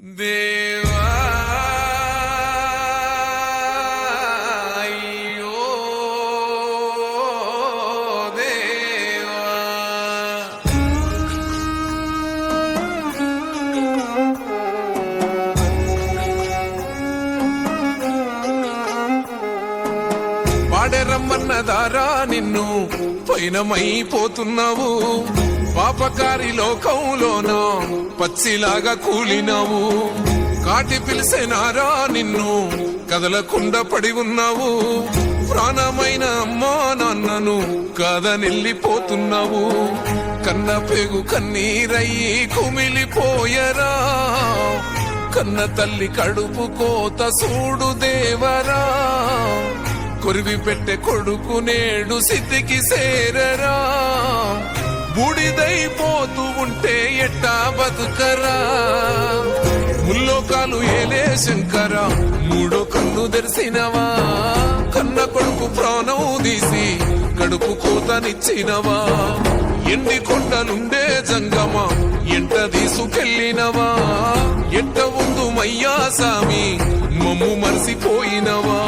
దేవా అయ్యో దేవా పాడెరమ్మన్నదారా నిన్ను పైనమైపోతున్నావు పాపకారి లోకంలోన పచ్చిలాగా కూలినావు కాటి పిలిసేనారా నిన్ను కదలకుండా పడి ఉన్నావు ప్రాణమైన అమ్మా నాన్నను కాదనెళ్ళిపోతున్నావు కన్న పేగు కన్నీరయ్యి కుమిలిపోయరా కన్న తల్లి కడుపు కోత చూడు దేవరా కొరివి పెట్టే కొడుకు నేడు సిద్ధికి సేరరా బూడిదైపోతూ ఉంటే ఎట్టా బతుకరా ముల్లోకాలు ఏలే శంకర మూడో కన్ను తెరిసినవా కన్న కొడుకు ప్రాణం తీసి కడుపు కోతనిచ్చినవా ఎండి కొండలుండే జంగమా ఎంట తీసుకెళ్ళినవా ఎట్ట ఉందు మయ్యా సామి మమ్ము మరిసిపోయినవా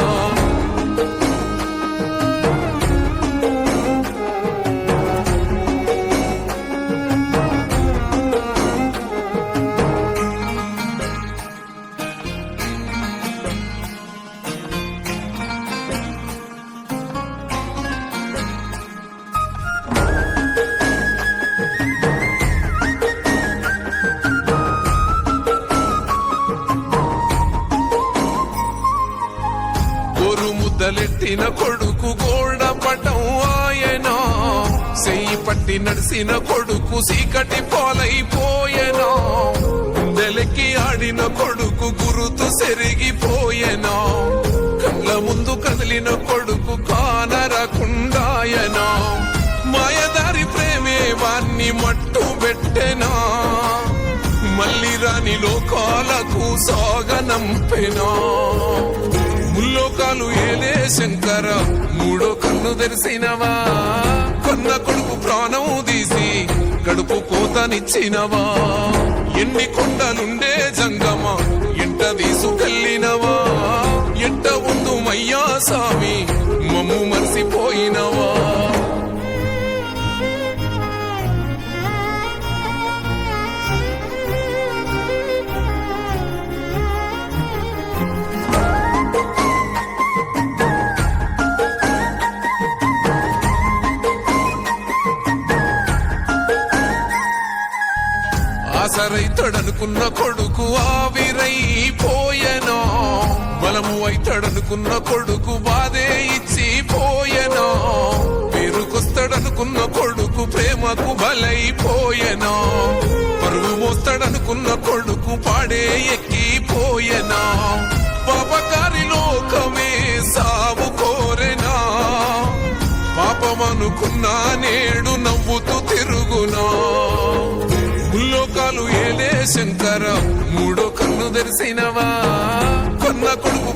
ముద్దలెట్టిన కొడుకు గోడ పటం ఆయనా చెయ్యి పట్టి నడిసిన కొడుకు సీకటి పోలైపోయేనా గుండెలెక్కి ఆడిన కొడుకు గురుతు సెరిగిపోయేనా కళ్ళ ముందు కదిలిన కొడుకు కానరకుండాయనా మాయదారి ప్రేమే వాణ్ణి మట్టు పెట్టెనా మళ్ళీ రాని లోకాలకు సాగనంపెనా ముల్లోకాలు ఏలే శంకర మూడో కన్ను తెరిసినవా కన్న కొడుకు ప్రాణం తీసి కడుపు కోతనిచ్చినవా ఎన్ని కొండలుండే జంగమా ఎంట తీసుకెళ్ళినవా ఎంట ఉందు మయ్యా సామి మమ్ము మరిసిపోయినవా ఆసరైతడనుకున్న కొడుకు ఆవిరైపోయెనా బలము అయితడనుకున్న కొడుకు బాధే ఇచ్చిపోయెనా పేరుకొస్తాడనుకున్న కొడుకు ప్రేమకు బలైపోయెనా పరువు మోస్తాడనుకున్న కొడుకు పాడే ఎక్కిపోయెనా పాపకారి లోకమే సాగు కోరెనా పాపమనుకున్నా నేడు నవ్వుతూ తిరుగునా ముల్లోకాలు ఏలే శంకర మూడో కన్ను తెరిసినవా కన్న కొడుకు